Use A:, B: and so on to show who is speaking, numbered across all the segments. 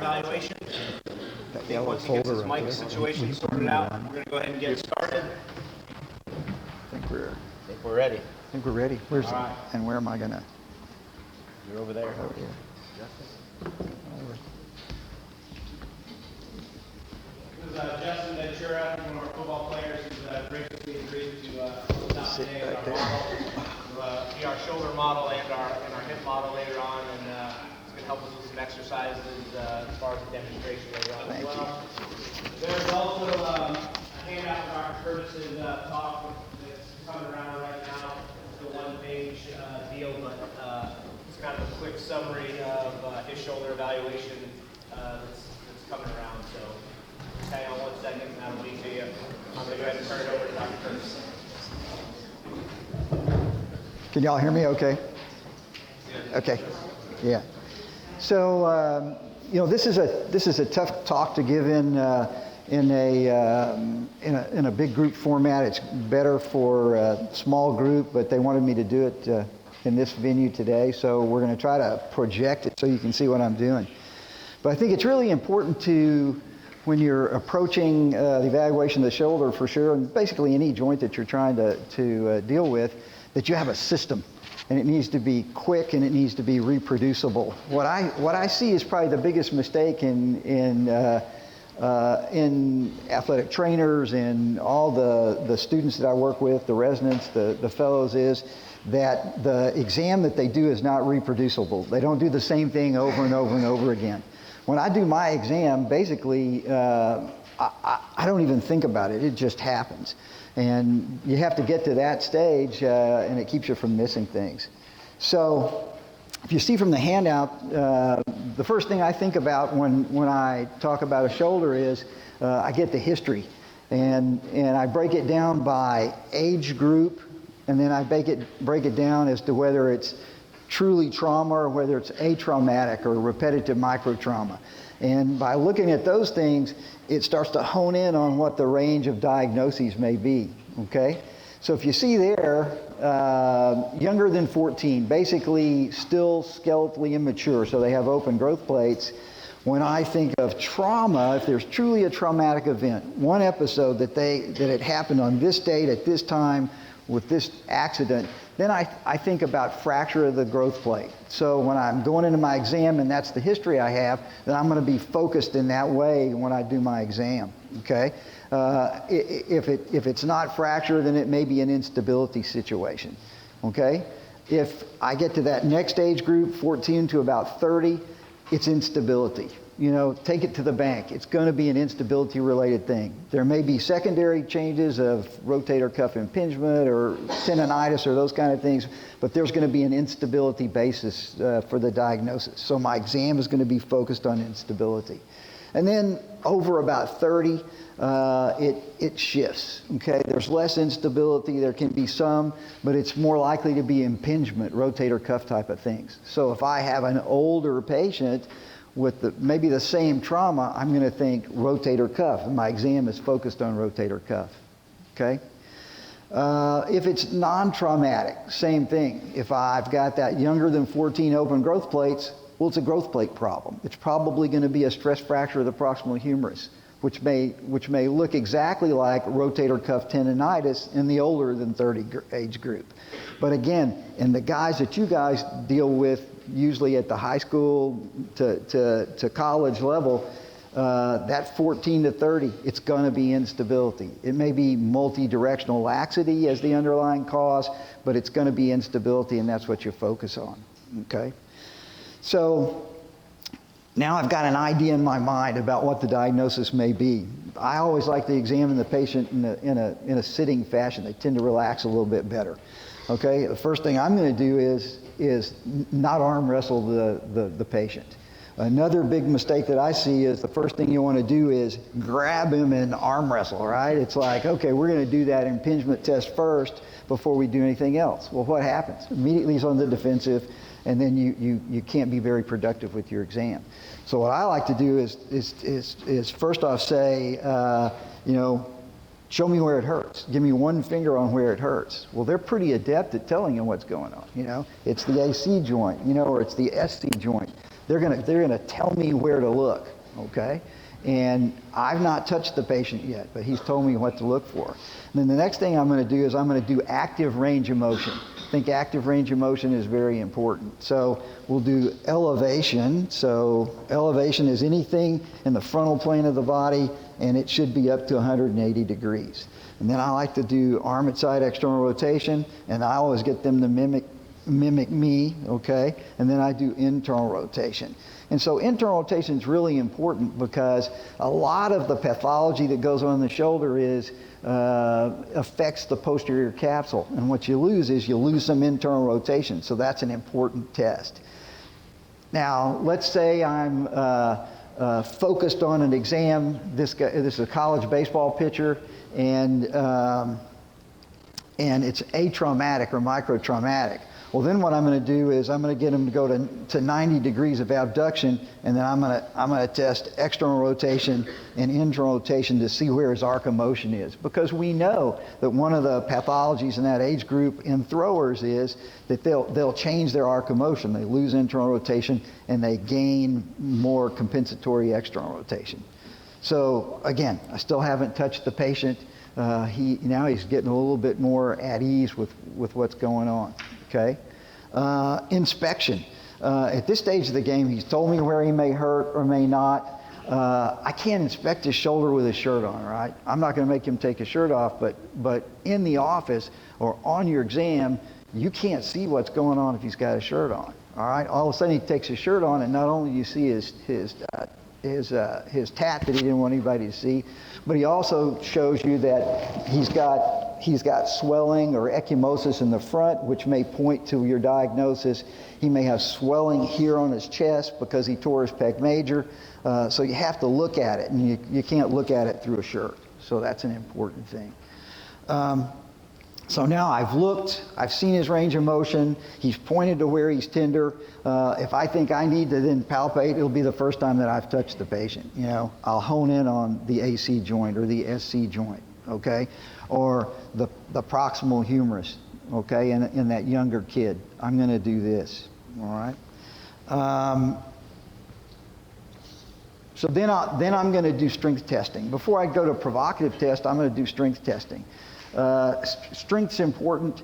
A: evaluation.
B: That yellow
A: Once he gets his
B: folder right
A: mic
B: there.
A: situation sorted out, we're going to go ahead and get started.
B: I think
A: We're ready.
B: we're ready. Where's
A: All right.
B: and where am I gonna?
A: You're over there.
B: Over here.
A: This is Justin Ventura, one of our football players, who's graciously agreed to help out today as our model. Be our shoulder model and our hip model later on, and it's going to help us with some exercises as far as the demonstration later on as well. There's also a handout of Dr. Curtis's talk that's coming around right now. It's a one-page deal, but it's kind of a quick summary of his shoulder evaluation that's coming around. So hang on 1 second, and that'll be to you. I'm going to go ahead and turn it over to Dr. Curtis.
B: Can y'all hear me okay? Okay. Yeah. So, this is a tough talk to give in a big group format. It's better for a small group, but they wanted me to do it in this venue today. So we're going to try to project it so you can see what I'm doing. But I think it's really important to, when you're approaching the evaluation of the shoulder for sure, and basically any joint that you're trying to deal with, that you have a system. And it needs to be quick and it needs to be reproducible. What I see is probably the biggest mistake in athletic trainers and all the students that I work with, the residents, the fellows, is that the exam that they do is not reproducible. They don't do the same thing over and over and over again. When I do my exam, basically, I don't even think about it. It just happens. And you have to get to that stage, and it keeps you from missing things. So if you see from the handout, the first thing I think about when I talk about a shoulder is I get the history. And I break it down by age group, and then I break it down as to whether it's truly trauma or whether it's atraumatic or repetitive microtrauma. And by looking at those things, it starts to hone in on what the range of diagnoses may be, okay? So if you see there, younger than 14, basically still skeletally immature, so they have open growth plates. When I think of trauma, if there's truly a traumatic event, one episode that it happened on this date at this time with this accident, then I think about fracture of the growth plate. So when I'm going into my exam and that's the history I have, then I'm going to be focused in that way when I do my exam, okay? If it's not fracture, then it may be an instability situation, okay? If I get to that next age group, 14 to about 30, it's instability. Take it to the bank. It's going to be an instability-related thing. There may be secondary changes of rotator cuff impingement or tendonitis or those kind of things, but there's going to be an instability basis for the diagnosis. So my exam is going to be focused on instability. And then over about 30, it shifts, okay? There's less instability. There can be some, but it's more likely to be impingement, rotator cuff type of things. So if I have an older patient with maybe the same trauma, I'm going to think rotator cuff, and my exam is focused on rotator cuff, okay? If it's non-traumatic, same thing. If I've got that younger than 14 open growth plates, well, it's a growth plate problem. It's probably going to be a stress fracture of the proximal humerus, which may look exactly like rotator cuff tendonitis in the older than 30 age group. But again, in the guys that you guys deal with, usually at the high school to college level, that 14 to 30, it's going to be instability. It may be multi-directional laxity as the underlying cause, but it's going to be instability, and that's what you focus on, okay? So now I've got an idea in my mind about what the diagnosis may be. I always like to examine the patient in a sitting fashion. They tend to relax a little bit better. Okay, the first thing I'm going to do is not arm wrestle the patient. Another big mistake that I see is the first thing you want to do is grab him and arm wrestle, right? It's like, okay, we're going to do that impingement test first before we do anything else. Well, what happens? Immediately he's on the defensive, and then you can't be very productive with your exam. So what I like to do is first off say, show me where it hurts. Give me one finger on where it hurts. Well, they're pretty adept at telling you what's going on. It's the AC joint, or it's the SC joint. They're gonna tell me where to look, okay? And I've not touched the patient yet, but he's told me what to look for. And then the next thing I'm going to do is I'm going to do active range of motion. I think active range of motion is very important. So we'll do elevation. So elevation is anything in the frontal plane of the body, and it should be up to 180 degrees. And then I like to do arm at side external rotation, and I always get them to mimic me, okay? And then I do internal rotation. And so internal rotation is really important because a lot of the pathology that goes on the shoulder affects the posterior capsule. And what you lose is you lose some internal rotation. So that's an important test. Now, let's say I'm focused on an exam. This is a college baseball pitcher, and it's atraumatic or microtraumatic. Well, then what I'm going to do is I'm going to get him to go to 90 degrees of abduction, and then I'm going to test external rotation and internal rotation to see where his arc of motion is. Because we know that one of the pathologies in that age group in throwers is that they'll change their arc of motion. They lose internal rotation and they gain more compensatory external rotation. So again, I still haven't touched the patient. Now he's getting a little bit more at ease with what's going on. Okay. Inspection. At this stage of the game, he's told me where he may hurt or may not. I can't inspect his shoulder with his shirt on, right? I'm not going to make him take his shirt off, but in the office or on your exam, you can't see what's going on if he's got his shirt on. All right. All of a sudden, he takes his shirt on, and not only do you see his tat that he didn't want anybody to see, but he also shows you that he's got swelling or ecchymosis in the front, which may point to your diagnosis. He may have swelling here on his chest because he tore his pec major. So you have to look at it, and you can't look at it through a shirt. So that's an important thing. So now I've seen his range of motion. He's pointed to where he's tender. If I think I need to then palpate, it'll be the first time that I've touched the patient. You know, I'll hone in on the AC joint or the SC joint, okay? Or the proximal humerus, okay, in that younger kid. I'm going to do this, all right? So then I'm going to do strength testing. Before I go to provocative test, I'm going to do strength testing. Strength's important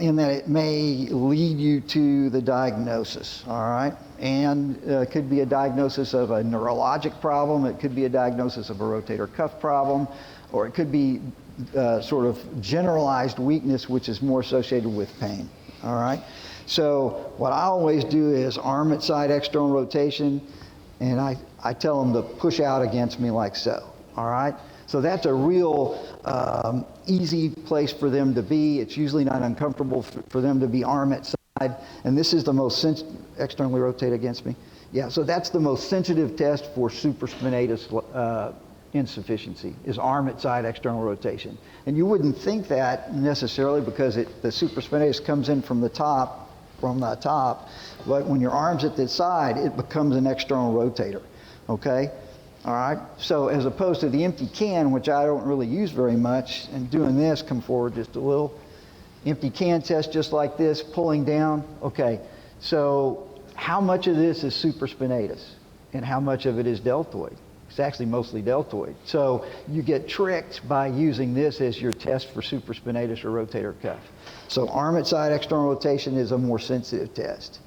B: in that it may lead you to the diagnosis, all right? And it could be a diagnosis of a neurologic problem, it could be a diagnosis of a rotator cuff problem, or it could be sort of generalized weakness, which is more associated with pain, all right? So what I always do is arm at side external rotation, and I tell them to push out against me like so, all right? So that's a real easy place for them to be. It's usually not uncomfortable for them to be arm at side. And this is the most externally rotate against me. Yeah, so that's the most sensitive test for supraspinatus insufficiency, is arm at side external rotation. And you wouldn't think that necessarily because the supraspinatus comes in from the top, but when your arm's at the side, it becomes an external rotator, okay? All right, so as opposed to the empty can, which I don't really use very much, and doing this, come forward just a little, empty can test just like this, pulling down. Okay, so how much of this is supraspinatus and how much of it is deltoid? It's actually mostly deltoid. So you get tricked by using this as your test for supraspinatus or rotator cuff. So arm at side external rotation is a more sensitive test.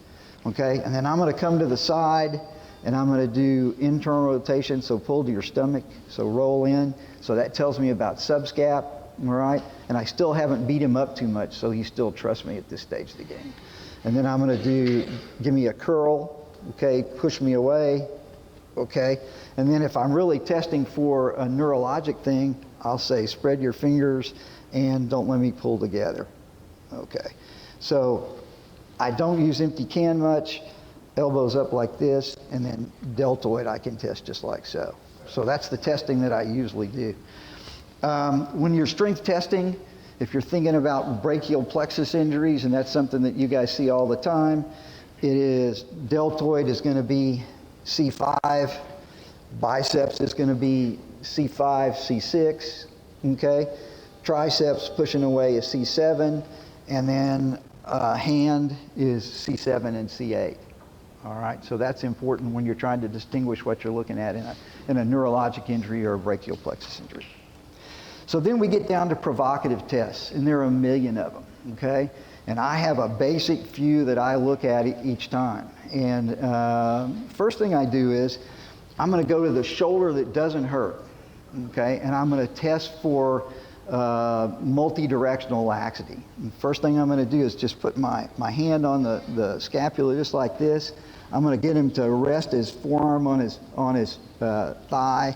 B: Okay, and then I'm going to come to the side, and I'm going to do internal rotation, so pull to your stomach, so roll in. So that tells me about subscap, all right? And I still haven't beat him up too much, so he still trusts me at this stage of the game. And then I'm going to give me a curl, okay, push me away, okay? And then if I'm really testing for a neurologic thing, I'll say spread your fingers and don't let me pull together, okay? So I don't use empty can much. Elbows up like this, and then deltoid I can test just like so. So that's the testing that I usually do. When you're strength testing, if you're thinking about brachial plexus injuries, and that's something that you guys see all the time, deltoid is going to be C5, biceps is going to be C5, C6, okay? Triceps pushing away is C7, and then hand is C7 and C8. All right, so that's important when you're trying to distinguish what you're looking at in a neurologic injury or a brachial plexus injury. So then we get down to provocative tests, and there are a million of them, okay? And I have a basic few that I look at each time. And first thing I do is I'm going to go to the shoulder that doesn't hurt, okay? And I'm going to test for multi-directional laxity. And first thing I'm going to do is just put my hand on the scapula just like this. I'm going to get him to rest his forearm on his thigh,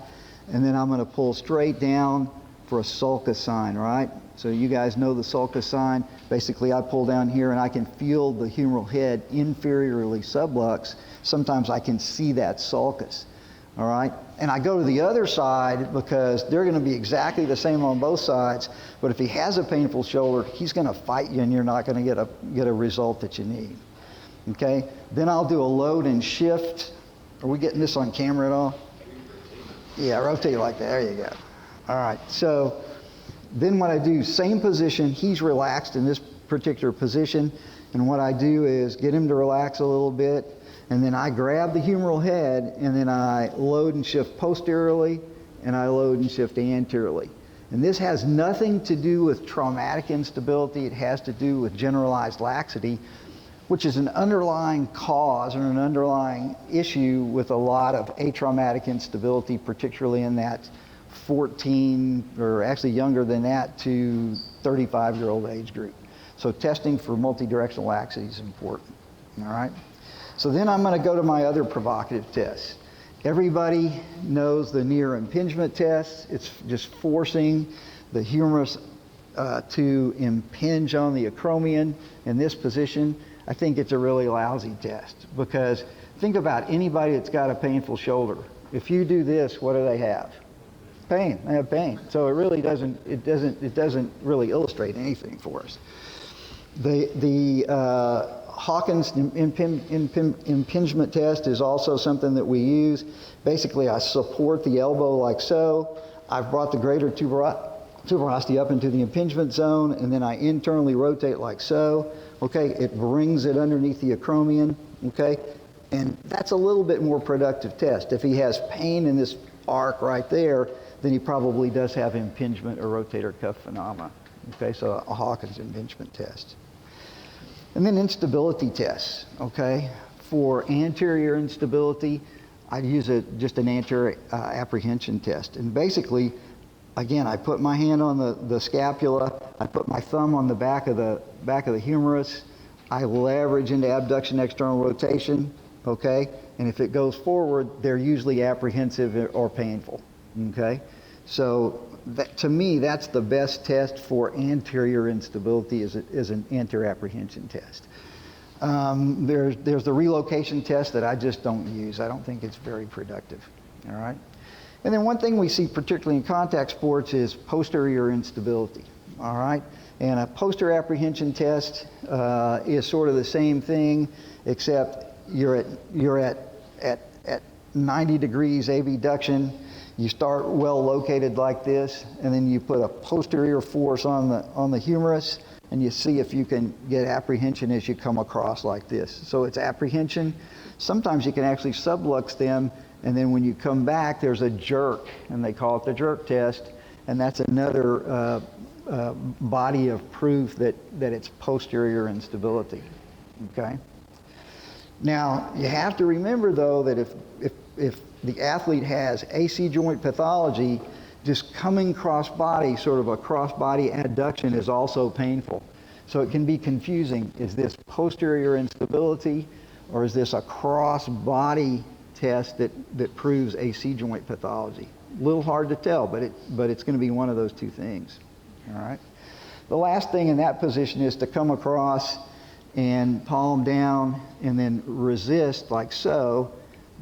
B: and then I'm going to pull straight down for a sulcus sign, right? So you guys know the sulcus sign. Basically, I pull down here and I can feel the humeral head inferiorly sublux. Sometimes I can see that sulcus, all right? And I go to the other side because they're going to be exactly the same on both sides, but if he has a painful shoulder, he's going to fight you and you're not going to get a result that you need, okay? Then I'll do a load and shift. Are we getting this on camera at all? Yeah, rotate like that. There you go. All right, so then what I do, same position, he's relaxed in this particular position, and what I do is get him to relax a little bit, and then I grab the humeral head, and then I load and shift posteriorly, and I load and shift anteriorly. And this has nothing to do with traumatic instability, it has to do with generalized laxity, which is an underlying cause or an underlying issue with a lot of atraumatic instability, particularly in that 14, or actually younger than that, to 35-year-old age group. So testing for multidirectional laxity is important, all right? So then I'm going to go to my other provocative tests. Everybody knows the near impingement test. It's just forcing the humerus to impinge on the acromion in this position. I think it's a really lousy test because think about anybody that's got a painful shoulder. If you do this, what do they have? Pain. They have pain. So it really doesn't really illustrate anything for us. The Hawkins impingement test is also something that we use. Basically, I support the elbow like so. I've brought the greater tuberosity up into the impingement zone, and then I internally rotate like so. Okay, it brings it underneath the acromion. Okay, and that's a little bit more productive test. If he has pain in this arc right there, then he probably does have impingement or rotator cuff phenomena. Okay, so a Hawkins impingement test. And then instability tests, okay? For anterior instability, I use just an anterior apprehension test. And basically, again, I put my hand on the scapula, I put my thumb on the back of the humerus, I leverage into abduction external rotation, okay? And if it goes forward, they're usually apprehensive or painful, okay? So to me, that's the best test for anterior instability is an anterior apprehension test. There's the relocation test that I just don't use. I don't think it's very productive, all right? And then one thing we see particularly in contact sports is posterior instability, all right? And a posterior apprehension test is sort of the same thing, except you're at 90 degrees abduction. You start well located like this, and then you put a posterior force on the humerus, and you see if you can get apprehension as you come across like this. So it's apprehension. Sometimes you can actually sublux them, and then when you come back, there's a jerk, and they call it the jerk test, and that's another body of proof that it's posterior instability. Okay. Now you have to remember though that if the athlete has AC joint pathology, just coming cross-body, sort of a cross-body adduction is also painful. So it can be confusing. Is this posterior instability or is this a cross-body test that proves AC joint pathology? A little hard to tell, but it's going to be one of those two things. All right. The last thing in that position is to come across and palm down and then resist like so.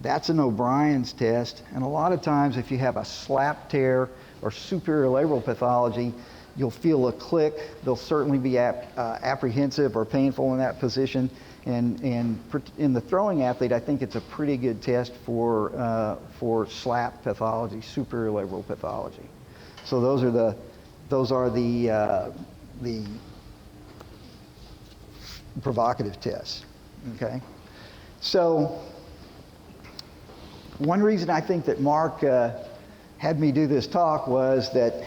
B: That's an O'Brien's test, and a lot of times if you have a slap tear or superior labral pathology, you'll feel a click. They'll certainly be apprehensive or painful in that position, and in the throwing athlete, I think it's a pretty good test for slap pathology, superior labral pathology. So those are the provocative tests. Okay. So one reason I think that Mark had me do this talk was that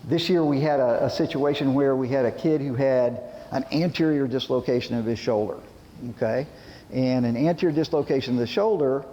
B: this year we had a situation where we had a kid who had an anterior dislocation of his shoulder, okay? And an anterior dislocation of the shoulder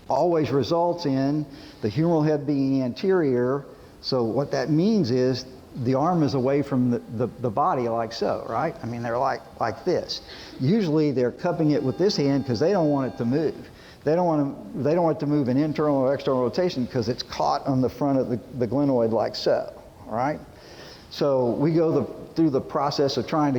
B: always results in the humeral head being anterior. So what that means is the arm is away from the body like so, right? I mean, they're like this. Usually they're cupping it with this hand because they don't want it to move. They don't want it to move in internal or external rotation because it's caught on the front of the glenoid like so, all right? So we go through the process of trying to get